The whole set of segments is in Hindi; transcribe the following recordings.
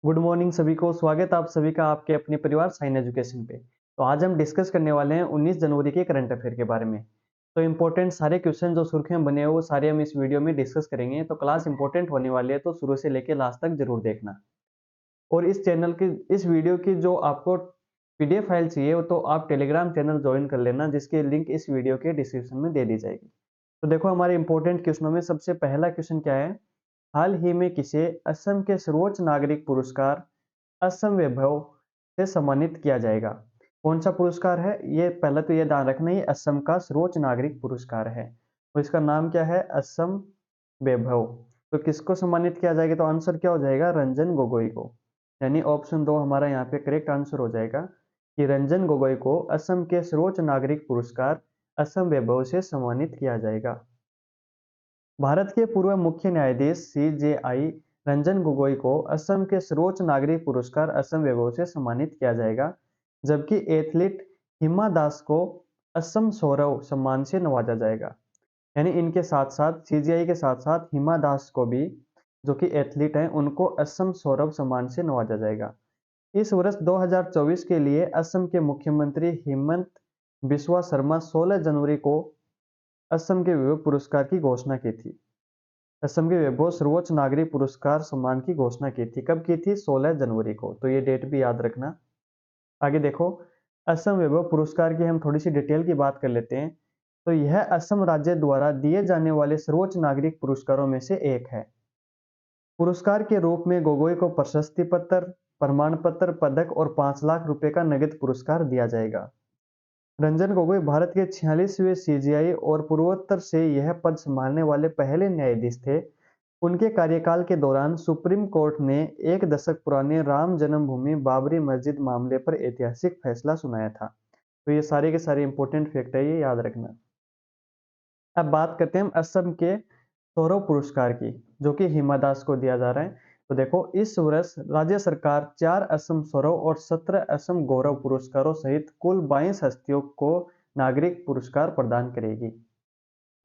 गुड मॉर्निंग सभी को। स्वागत है आप सभी का आपके अपने परिवार साइन एजुकेशन पे। तो आज हम डिस्कस करने वाले हैं 19 जनवरी के करंट अफेयर के बारे में। तो इंपॉर्टेंट सारे क्वेश्चन जो सुर्खियां बने हैं वो सारे हम इस वीडियो में डिस्कस करेंगे। तो क्लास इंपॉर्टेंट होने वाली है, तो शुरू से लेकर लास्ट तक जरूर देखना। और इस चैनल की इस वीडियो की जो आपको पीडीएफ फाइल चाहिए वो तो आप टेलीग्राम चैनल ज्वाइन कर लेना, जिसकी लिंक इस वीडियो के डिस्क्रिप्शन में दे दी जाएगी। तो देखो हमारे इंपॉर्टेंट क्वेश्चनों में सबसे पहला क्वेश्चन क्या है। हाल ही में किसे असम के सर्वोच्च नागरिक पुरस्कार असम वैभव से सम्मानित किया जाएगा? कौन सा पुरस्कार है ये? पहले तो ये ध्यान रखना, ये असम का सर्वोच्च नागरिक पुरस्कार है। तो इसका नाम क्या है? असम वैभव। तो किसको सम्मानित किया जाएगा? तो आंसर क्या हो जाएगा? रंजन गोगोई को। यानी ऑप्शन 2 हमारा यहाँ पे करेक्ट आंसर हो जाएगा कि रंजन गोगोई को असम के सर्वोच्च नागरिक पुरस्कार असम वैभव से सम्मानित किया जाएगा। भारत के पूर्व मुख्य न्यायाधीश सीजेआई रंजन गोगोई को असम के सर्वोच्च नागरिक पुरस्कार असम वैभव से सम्मानित किया जाएगा, जबकि एथलीट हिमा दास को असम सौरव सम्मान से नवाजा जाएगा। यानी इनके साथ साथ सीजेआई के साथ साथ हिमा दास को भी, जो कि एथलीट हैं, उनको असम सौरव सम्मान से नवाजा जाएगा। इस वर्ष 2024 के लिए असम के मुख्यमंत्री हेमंत बिस्वा शर्मा 16 जनवरी को असम के वैभव पुरस्कार की घोषणा की थी। असम के वैभव सर्वोच्च नागरिक पुरस्कार सम्मान की घोषणा की थी। कब की थी? 16 जनवरी को। तो ये डेट भी याद रखना। आगे देखो, असम वैभव पुरस्कार की हम थोड़ी सी डिटेल की बात कर लेते हैं। तो यह असम राज्य द्वारा दिए जाने वाले सर्वोच्च नागरिक पुरस्कारों में से एक है। पुरस्कार के रूप में गोगोई को प्रशस्ति पत्र, प्रमाण पत्र, पदक और 5 लाख रुपए का नगद पुरस्कार दिया जाएगा। रंजन गोगोई भारत के 46वें सीजेआई और पूर्वोत्तर से यह पद संभालने वाले पहले न्यायाधीश थे। उनके कार्यकाल के दौरान सुप्रीम कोर्ट ने 1 दशक पुराने राम जन्मभूमि बाबरी मस्जिद मामले पर ऐतिहासिक फैसला सुनाया था। तो ये सारे के सारे इंपॉर्टेंट फैक्ट है, ये याद रखना। अब बात करते हैं हम असम के सौरव पुरस्कार की, जो कि हिमा दास को दिया जा रहा है। तो देखो, इस वर्ष राज्य सरकार 4 असम सौरव और 17 असम गौरव पुरस्कारों सहित कुल 22 हस्तियों को नागरिक पुरस्कार प्रदान करेगी।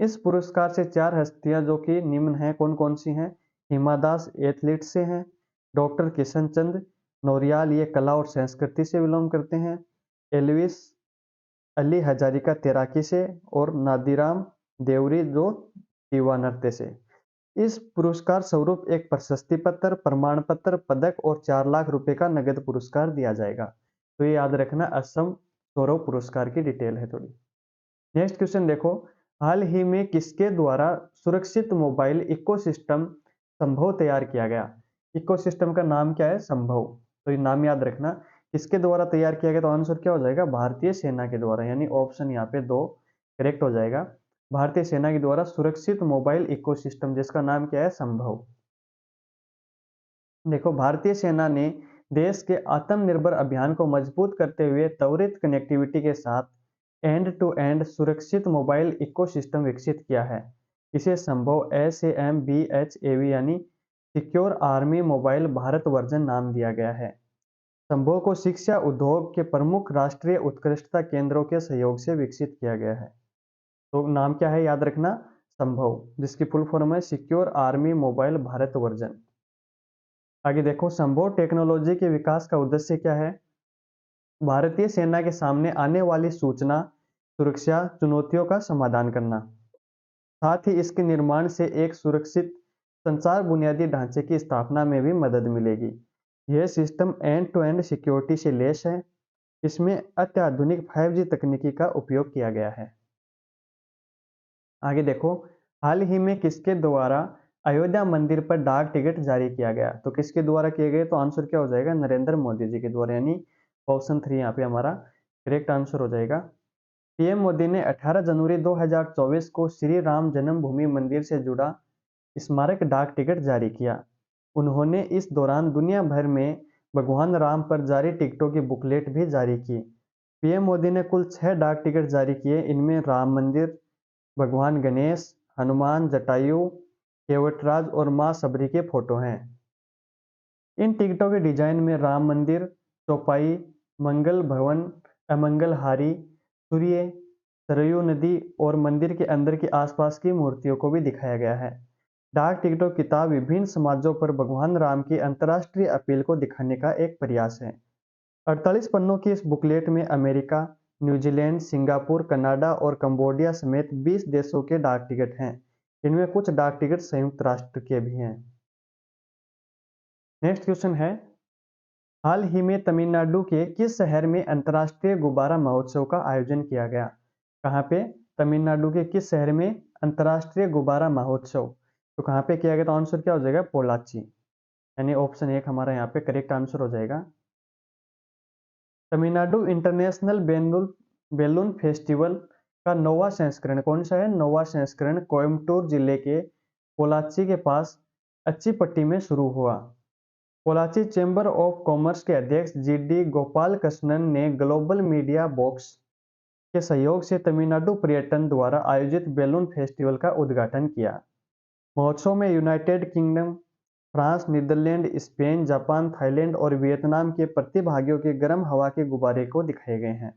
इस पुरस्कार से 4 हस्तियां जो कि निम्न हैं, कौन कौन सी हैं? हिमा दास एथलीट से हैं, डॉक्टर किशन चंद नौरियाल ये कला और संस्कृति से बिलोंग करते हैं, एलविस अली हजारिका तैराकी से, और नादीराम देवरी जो युवा नृत्य से। इस पुरस्कार स्वरूप एक प्रशस्ति पत्र, प्रमाण पत्र, पदक और 4 लाख रुपए का नगद पुरस्कार दिया जाएगा। तो ये याद रखना, असम सौरव पुरस्कार की डिटेल है थोड़ी। नेक्स्ट क्वेश्चन देखो, हाल ही में किसके द्वारा सुरक्षित मोबाइल इकोसिस्टम संभव तैयार किया गया? इकोसिस्टम का नाम क्या है? संभव। तो ये नाम याद रखना, किसके द्वारा तैयार किया गया? तो आंसर क्या हो जाएगा? भारतीय सेना के द्वारा। यानी ऑप्शन यहाँ पे 2 करेक्ट हो जाएगा। भारतीय सेना के द्वारा सुरक्षित मोबाइल इकोसिस्टम, जिसका नाम क्या है? संभव। देखो, भारतीय सेना ने देश के आत्मनिर्भर अभियान को मजबूत करते हुए त्वरित कनेक्टिविटी के साथ एंड टू एंड सुरक्षित मोबाइल इकोसिस्टम विकसित किया है। इसे संभव SAMBHAV यानी secure army mobile Bharat version नाम दिया गया है। संभव को शिक्षा उद्योग के प्रमुख राष्ट्रीय उत्कृष्टता केंद्रों के सहयोग से विकसित किया गया है। तो नाम क्या है? याद रखना, संभव, जिसकी फुल फॉर्म है secure army mobile Bharat version. आगे देखो, संभव टेक्नोलॉजी के विकास का उद्देश्य क्या है? भारतीय सेना के सामने आने वाली सूचना सुरक्षा चुनौतियों का समाधान करना, साथ ही इसके निर्माण से एक सुरक्षित संचार बुनियादी ढांचे की स्थापना में भी मदद मिलेगी। यह system end to end security से लैस है। इसमें अत्याधुनिक 5G तकनीकी का उपयोग किया गया है। आगे देखो, हाल ही में किसके द्वारा अयोध्या मंदिर पर डाक टिकट जारी किया गया? तो किसके द्वारा किए गए? तो आंसर क्या हो जाएगा? नरेंद्र मोदी जी के द्वारा। यानी ऑप्शन 3 यहाँ पे हमारा करेक्ट आंसर हो जाएगा। पीएम मोदी ने 18 जनवरी 2024 को श्री राम जन्मभूमि मंदिर से जुड़ा स्मारक डाक टिकट जारी किया। उन्होंने इस दौरान दुनिया भर में भगवान राम पर जारी टिकटों की बुकलेट भी जारी की। पीएम मोदी ने कुल 6 डाक टिकट जारी किए। इनमें राम मंदिर, भगवान गणेश, हनुमान, जटायु, केवटराज और मां सबरी के फोटो हैं। इन टिकटों के डिजाइन में राम मंदिर, चौपाई, मंगल भवन, अमंगल हारी, सूर्य, सरयू नदी और मंदिर के अंदर की आसपास की मूर्तियों को भी दिखाया गया है। डाक टिकट और किताब विभिन्न समाजों पर भगवान राम की अंतर्राष्ट्रीय अपील को दिखाने का एक प्रयास है। 48 पन्नों की इस बुकलेट में अमेरिका, न्यूजीलैंड, सिंगापुर, कनाडा और कंबोडिया समेत 20 देशों के डाक टिकट हैं। इनमें कुछ डाक टिकट संयुक्त राष्ट्र के भी हैं। नेक्स्ट क्वेश्चन है, हाल ही में तमिलनाडु के किस शहर में अंतर्राष्ट्रीय गुब्बारा महोत्सव का आयोजन किया गया? कहाँ पे? तमिलनाडु के किस शहर में अंतर्राष्ट्रीय गुब्बारा महोत्सव? तो कहाँ पे किया गया? तो आंसर क्या हो जाएगा? पोलाची। यानी ऑप्शन 1 हमारा यहाँ पे करेक्ट आंसर हो जाएगा। तमिलनाडु इंटरनेशनल बैलून फेस्टिवल का 9वां संस्करण कौन सा है? 9वां संस्करण कोयम्बटूर जिले के पोलाची के पास अच्चीपट्टी में शुरू हुआ। पोलाची चैम्बर ऑफ कॉमर्स के अध्यक्ष जीडी गोपालकृष्णन ने ग्लोबल मीडिया बॉक्स के सहयोग से तमिलनाडु पर्यटन द्वारा आयोजित बैलून फेस्टिवल का उद्घाटन किया। महोत्सव में United Kingdom, France, Netherlands, Spain, Japan, Thailand और वियतनाम के प्रतिभागियों के गर्म हवा के गुब्बारे को दिखाए गए हैं।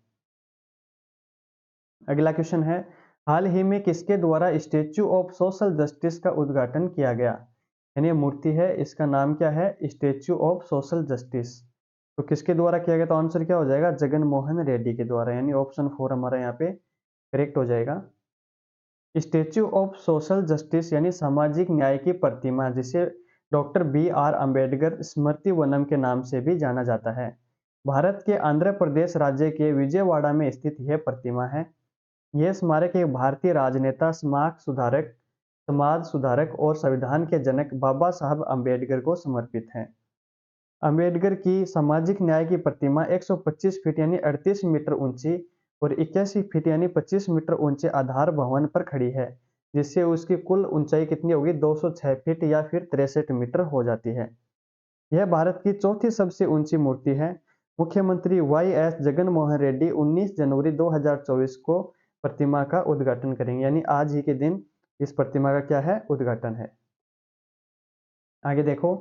अगला क्वेश्चन है, हाल ही में किसके द्वारा स्टैच्यू ऑफ सोशल जस्टिस का उद्घाटन किया गया? यानी मूर्ति है, इसका नाम क्या है? Statue of social justice. तो किसके द्वारा किया गया? तो आंसर क्या हो जाएगा? जगन मोहन रेड्डी के द्वारा। यानी ऑप्शन 4 हमारा यहाँ पे करेक्ट हो जाएगा। स्टैच्यू ऑफ सोशल जस्टिस यानी सामाजिक न्याय की प्रतिमा, जिसे डॉक्टर बी.आर. अम्बेडकर स्मृति वनम के नाम से भी जाना जाता है, भारत के आंध्र प्रदेश राज्य के विजयवाड़ा में स्थित यह प्रतिमा है। यह स्मारक एक भारतीय राजनेता, समाज सुधारक और संविधान के जनक बाबा साहब अम्बेडकर को समर्पित है। अम्बेडकर की सामाजिक न्याय की प्रतिमा 125 फीट यानी 38 मीटर ऊंची और 81 फीट यानी 25 मीटर ऊंचे आधार भवन पर खड़ी है, जिससे उसकी कुल ऊंचाई कितनी होगी? 206 फीट या फिर 63 मीटर हो जाती है। यह भारत की चौथी सबसे ऊंची मूर्ति है। मुख्यमंत्री वाई.एस. जगन मोहन रेड्डी 19 जनवरी 2024 को प्रतिमा का उद्घाटन करेंगे। यानी आज ही के दिन इस प्रतिमा का क्या है? उद्घाटन है। आगे देखो,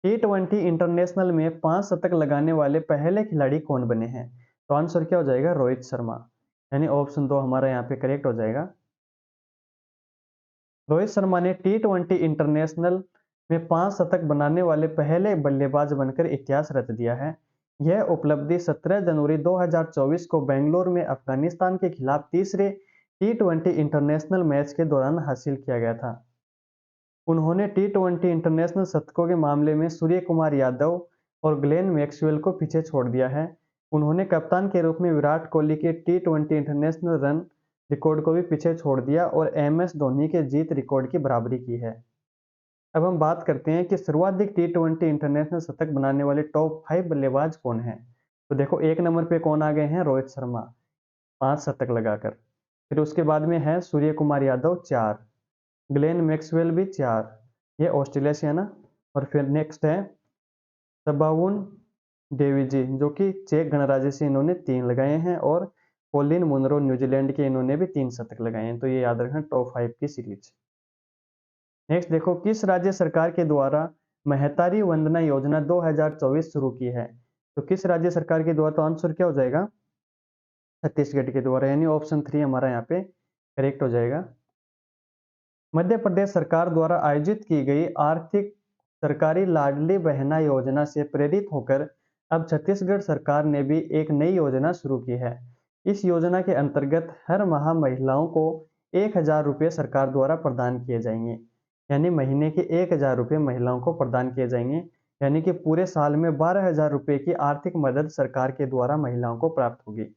T20 इंटरनेशनल में 5 शतक लगाने वाले पहले खिलाड़ी कौन बने हैं? तो आंसर क्या हो जाएगा? रोहित शर्मा। यानी ऑप्शन 2 हमारा यहाँ पे करेक्ट हो जाएगा। रोहित शर्मा ने T20 इंटरनेशनल में 5 शतक बनाने वाले पहले बल्लेबाज बनकर इतिहास रच दिया है। यह उपलब्धि 17 जनवरी 2024 को बेंगलुरु में अफगानिस्तान के खिलाफ तीसरे T20 इंटरनेशनल मैच के दौरान हासिल किया गया था। उन्होंने T20 इंटरनेशनल शतकों के मामले में सूर्य कुमार यादव और ग्लेन मैक्सवेल को पीछे छोड़ दिया है। उन्होंने कप्तान के रूप में विराट कोहली के T20 इंटरनेशनल रन रिकॉर्ड को भी पीछे छोड़ दिया और MS धोनी के जीत रिकॉर्ड की बराबरी की है। अब हम बात करते हैं कि सर्वाधिक T20 इंटरनेशनल शतक बनाने वाले टॉप 5 बल्लेबाज कौन हैं। तो देखो, 1 नंबर पे कौन आ गए हैं? रोहित शर्मा, 5 शतक लगाकर। फिर उसके बाद में है सूर्य कुमार यादव 4, ग्लेन मैक्सवेल भी 4, ये ऑस्ट्रेलिया से है ना। और फिर नेक्स्ट है सबावुन डेविजी, जो कि चेक गणराज्य से इन्होंने 3 लगाए हैं, और कोलिन मुनरो न्यूजीलैंड के, इन्होंने भी 3 शतक लगाए हैं। तो ये याद रखना टॉप 5 की सीरीज। नेक्स्ट देखो, किस राज्य सरकार के द्वारा महतारी वंदना योजना 2024 शुरू की है? तो किस राज्य सरकार के द्वारा? तो आंसर क्या हो जाएगा? छत्तीसगढ़ के द्वारा। यानी ऑप्शन 3 हमारा यहाँ पे करेक्ट हो जाएगा। मध्य प्रदेश सरकार द्वारा आयोजित की गई आर्थिक सरकारी लाडली बहना योजना से प्रेरित होकर अब छत्तीसगढ़ सरकार ने भी एक नई योजना शुरू की है। इस योजना के अंतर्गत हर माह महिलाओं को 1,000 रुपये सरकार द्वारा प्रदान किए जाएंगे। यानी महीने के 1,000 रुपये महिलाओं को प्रदान किए जाएंगे। यानी कि पूरे साल में 12,000 रुपये की आर्थिक मदद सरकार के द्वारा महिलाओं को प्राप्त होगी।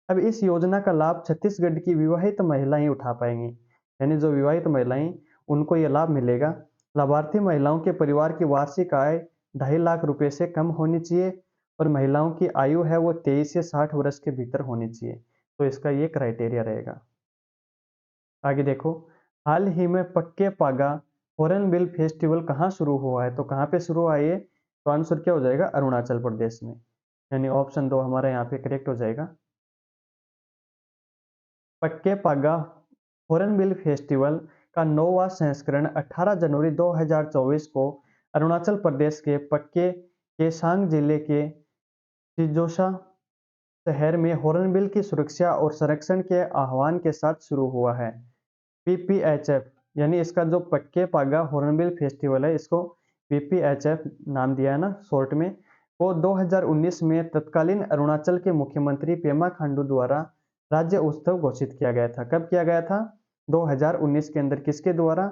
अब इस योजना का लाभ छत्तीसगढ़ की विवाहित महिलाएं उठा पाएंगी। यानी जो विवाहित महिलाएं, उनको यह लाभ मिलेगा। लाभार्थी महिलाओं के परिवार की वार्षिक आय 2.5 लाख रुपए से कम होनी चाहिए और महिलाओं की आयु है वो 23 से 60 वर्ष के भीतर होनी चाहिए। तो इसका ये क्राइटेरिया रहेगा। आगे देखो, हाल ही में पक्के पागा हॉर्नबिल फेस्टिवल कहाँ शुरू हुआ है? तो कहाँ पे शुरू हुआ है ये? तो आंसर क्या हो जाएगा? अरुणाचल प्रदेश में। यानी ऑप्शन 2 हमारा यहाँ पे करेक्ट हो जाएगा। पक्के पागा हॉर्नबिल फेस्टिवल का 9वां संस्करण 18 जनवरी 2024 को अरुणाचल प्रदेश के पक्के केसांग जिले के सिजोसा शहर में हॉर्नबिल की सुरक्षा और संरक्षण के आह्वान के साथ शुरू हुआ है। PPHF यानी इसका जो पक्के पागा हॉर्नबिल फेस्टिवल है, इसको PPHF नाम दिया है ना शॉर्ट में, वो 2019 में तत्कालीन अरुणाचल के मुख्यमंत्री पेमा खांडू द्वारा राज्य उत्सव घोषित किया गया था। कब किया गया था? 2019 के अंदर। किसके द्वारा?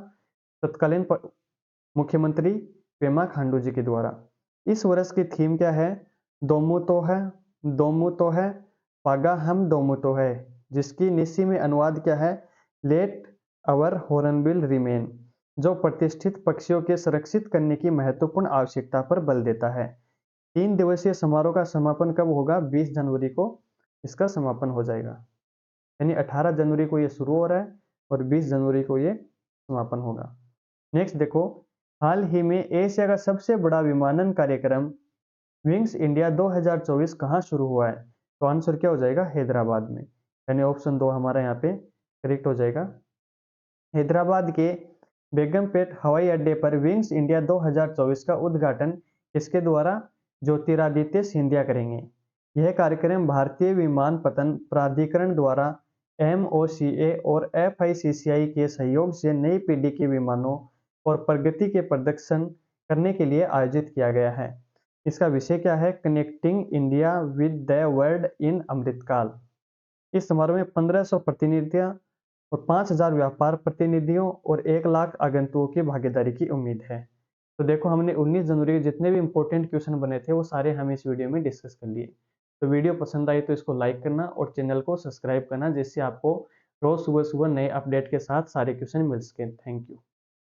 तत्कालीन मुख्यमंत्री पेमा खांडू जी के द्वारा। इस वर्ष की थीम क्या है? दोमू तो है, दोमू तो है, पागा हम दोमू तो है, जिसकी निस्सी में अनुवाद क्या है? लेट अवर हॉर्नबिल रिमेन, जो प्रतिष्ठित पक्षियों के संरक्षित करने की महत्वपूर्ण आवश्यकता पर बल देता है। 3 दिवसीय समारोह का समापन कब होगा? 20 जनवरी को इसका समापन हो जाएगा। यानी 18 जनवरी को ये शुरू हो रहा है और 20 जनवरी को ये समापन होगा। नेक्स्ट देखो, हाल ही में एशिया का सबसे बड़ा विमानन कार्यक्रम विंग्स इंडिया 2024 कहाँ शुरू हुआ है? तो आंसर क्या हो जाएगा? हैदराबाद में। यानी ऑप्शन 2 हमारा यहाँ पे करेक्ट हो जाएगा। हैदराबाद के बेगमपेट हवाई अड्डे पर विंग्स इंडिया 2024 का उद्घाटन किसके द्वारा? ज्योतिरादित्य सिंधिया करेंगे। यह कार्यक्रम भारतीय विमानपत्तन प्राधिकरण द्वारा MOCA और FICCI के सहयोग से नई पीढ़ी के विमानों और प्रगति के प्रदर्शन करने के लिए आयोजित किया गया है। इसका विषय क्या है? Connecting India with the world in Amritkaal. इस समारोह में 1500 प्रतिनिधियां और 5000 व्यापार प्रतिनिधियों और 1 लाख आगंतुकों की भागीदारी की उम्मीद है। तो देखो, हमने 19 जनवरी के जितने भी इंपॉर्टेंट क्वेश्चन बने थे वो सारे हम इस वीडियो में डिस्कस कर लिए। तो वीडियो पसंद आई तो इसको लाइक करना और चैनल को सब्सक्राइब करना, जिससे आपको रोज सुबह सुबह नए अपडेट के साथ सारे क्वेश्चन मिल सकें। Thank you.